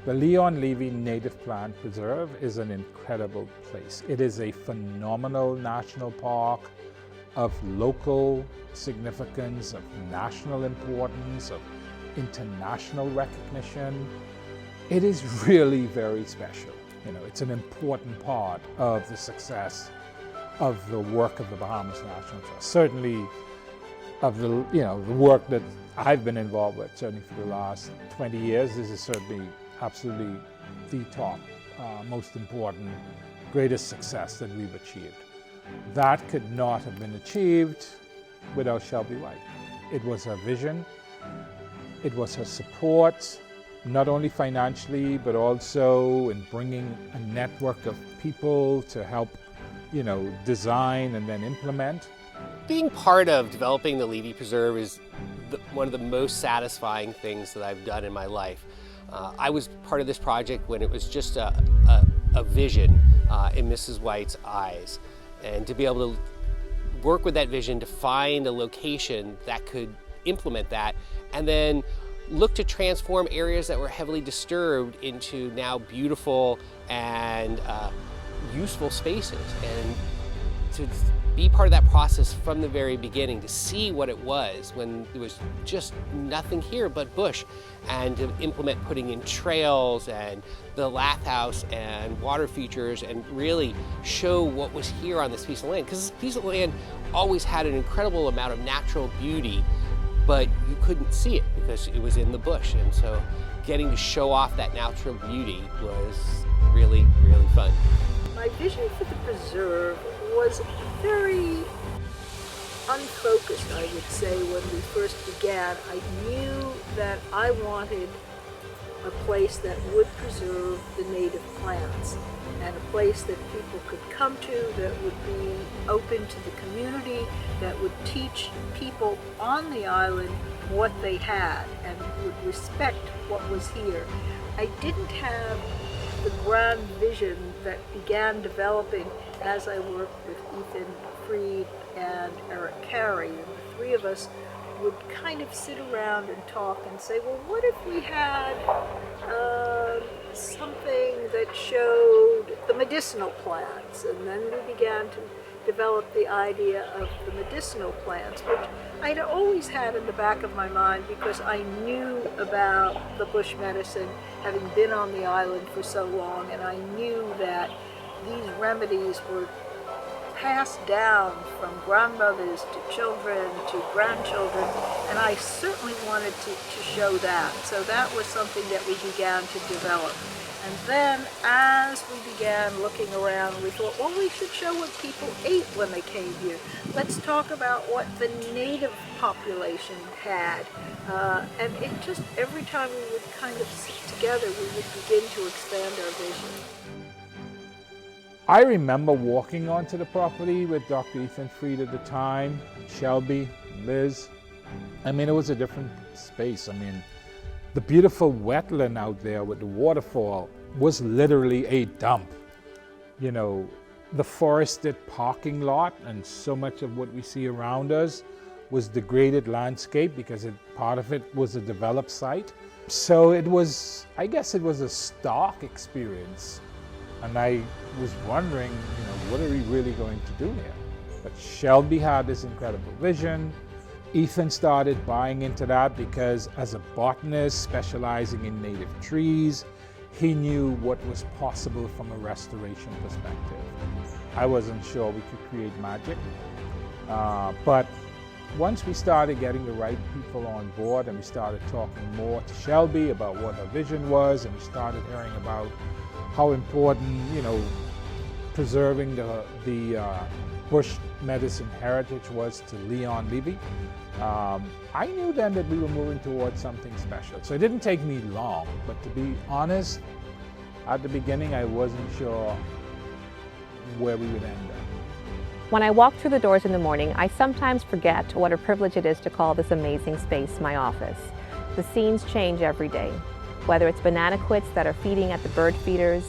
The Leon Levy Native Plant Preserve is an incredible place. It is a phenomenal national park of local significance, of national importance, of international recognition. It is really very special. You know, it's an important part of the success of the work of the Bahamas National Trust. Certainly of the work that I've been involved with, certainly for the last 20 years, this is certainly absolutely the top, most important, greatest success that we've achieved. That could not have been achieved without Shelby White. It was her vision, it was her support, not only financially, but also in bringing a network of people to help, design and then implement. Being part of developing the Levy Preserve is one of the most satisfying things that I've done in my life. I was part of this project when it was just a vision in Mrs. White's eyes. And to be able to work with that vision to find a location that could implement that, and then look to transform areas that were heavily disturbed into now beautiful and useful spaces. And to be part of that process from the very beginning, to see what it was when there was just nothing here but bush, and to implement putting in trails and the lath house and water features and really show what was here on this piece of land. Because this piece of land always had an incredible amount of natural beauty, but you couldn't see it because it was in the bush. And so getting to show off that natural beauty was really, really fun. My vision for the preserve was very unfocused, I would say, when we first began. I knew that I wanted a place that would preserve the native plants, and a place that people could come to, that would be open to the community, that would teach people on the island what they had and would respect what was here. I didn't have the grand vision that began developing as I worked with Ethan Freed and Eric Carey. And the three of us would kind of sit around and talk and say, well, what if we had something that showed the medicinal plants? And then we began to develop the idea of the medicinal plants, which I'd always had in the back of my mind because I knew about the bush medicine, having been on the island for so long, and I knew that these remedies were passed down from grandmothers to children to grandchildren, and I certainly wanted to show that. So that was something that we began to develop. And then as we began looking around, we thought, well, we should show what people ate when they came here. Let's talk about what the native population had. And it just, every time we would kind of sit together, we would begin to expand our vision. I remember walking onto the property with Dr. Ethan Freed at the time, Shelby, Liz. I mean, it was a different space. I mean, the beautiful wetland out there with the waterfall was literally a dump. You know, the forested parking lot and so much of what we see around us was degraded landscape because part of it was a developed site. So it was, I guess it was a stark experience. And I was wondering, what are we really going to do here? But Shelby had this incredible vision. Ethan started buying into that because as a botanist specializing in native trees, he knew what was possible from a restoration perspective. I wasn't sure we could create magic, but once we started getting the right people on board and we started talking more to Shelby about what her vision was, and we started hearing about how important, preserving the bush medicine heritage was to Leon Levy, I knew then that we were moving towards something special. So it didn't take me long, but to be honest, at the beginning I wasn't sure where we would end up. When I walk through the doors in the morning, I sometimes forget what a privilege it is to call this amazing space my office. The scenes change every day, whether it's banana quits that are feeding at the bird feeders,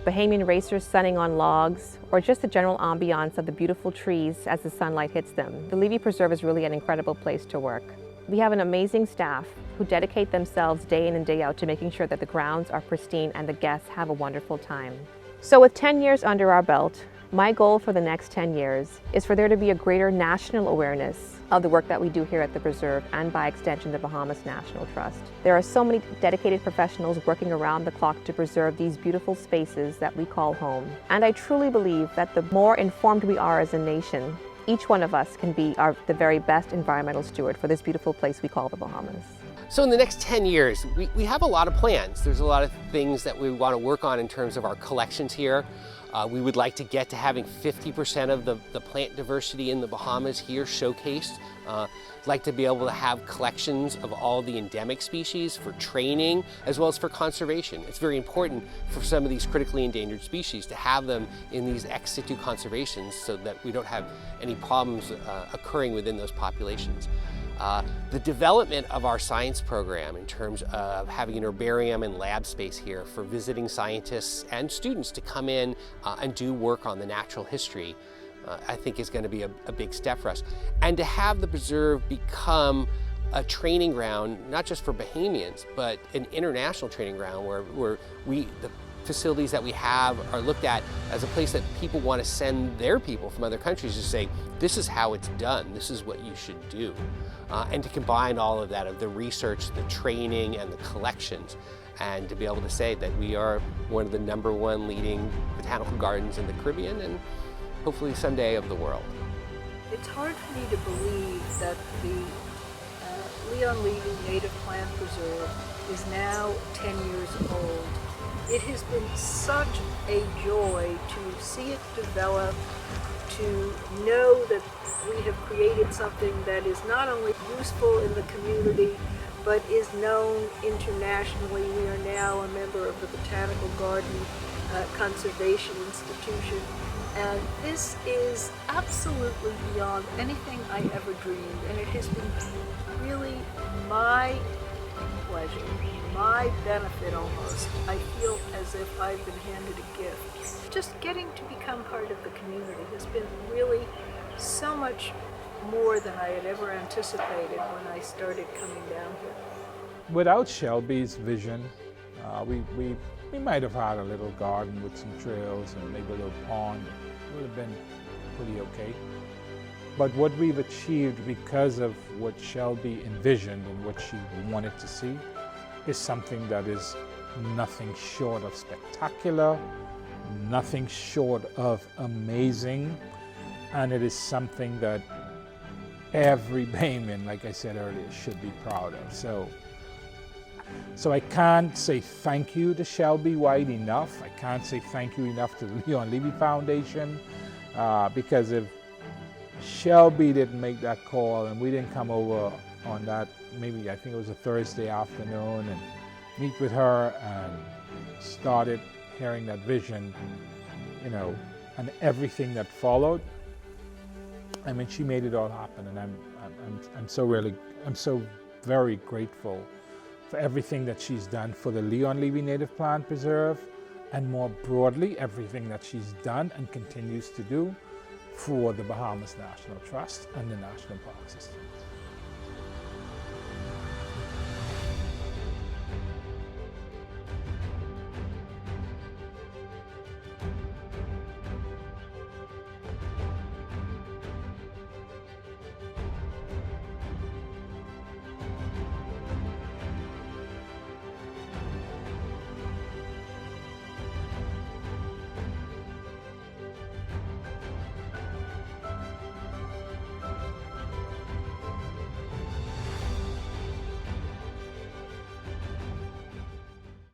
Bahamian racers sunning on logs, or just the general ambiance of the beautiful trees as the sunlight hits them. The Levy Preserve is really an incredible place to work. We have an amazing staff who dedicate themselves day in and day out to making sure that the grounds are pristine and the guests have a wonderful time. So with 10 years under our belt, my goal for the next 10 years is for there to be a greater national awareness of the work that we do here at the Preserve and by extension the Bahamas National Trust. There are so many dedicated professionals working around the clock to preserve these beautiful spaces that we call home. And I truly believe that the more informed we are as a nation, each one of us can be the very best environmental steward for this beautiful place we call the Bahamas. So in the next 10 years, we have a lot of plans. There's a lot of things that we want to work on in terms of our collections here. We would like to get to having 50% of the plant diversity in the Bahamas here showcased. Like to be able to have collections of all the endemic species for training as well as for conservation. It's very important for some of these critically endangered species to have them in these ex situ conservations so that we don't have any problems occurring within those populations. The development of our science program in terms of having an herbarium and lab space here for visiting scientists and students to come in and do work on the natural history, I think is going to be a big step for us. And to have the preserve become a training ground, not just for Bahamians, but an international training ground where the facilities that we have are looked at as a place that people want to send their people from other countries to say, this is how it's done, this is what you should do. And to combine all of that, of the research, the training, and the collections, and to be able to say that we are one of the #1 leading botanical gardens in the Caribbean and hopefully someday of the world. It's hard for me to believe that the Leon Levy Native Plant Preserve is now 10 years old. It has been such a joy to see it develop, to know that we have created something that is not only useful in the community, but is known internationally. We are now a member of the Botanical Garden Conservation Institution, and this is absolutely beyond anything I ever dreamed, and it has been really my pleasure, my benefit almost. I feel as if I've been handed a gift. Just getting to become part of the community has been really so much more than I had ever anticipated when I started coming down here. Without Shelby's vision, we might have had a little garden with some trails and maybe a little pond. It would have been pretty okay. But what we've achieved because of what Shelby envisioned and what she wanted to see is something that is nothing short of spectacular, nothing short of amazing, and it is something that every Bahamian, like I said earlier, should be proud of. So I can't say thank you to Shelby White enough. I can't say thank you enough to the Leon Levy Foundation, because if Shelby didn't make that call and we didn't come over on that, maybe I think it was a Thursday afternoon, and meet with her and started hearing that vision, you know, and everything that followed. I mean, she made it all happen, and I'm so very grateful for everything that she's done for the Leon Levy Native Plant Preserve, and more broadly, everything that she's done and continues to do for the Bahamas National Trust and the National Park System.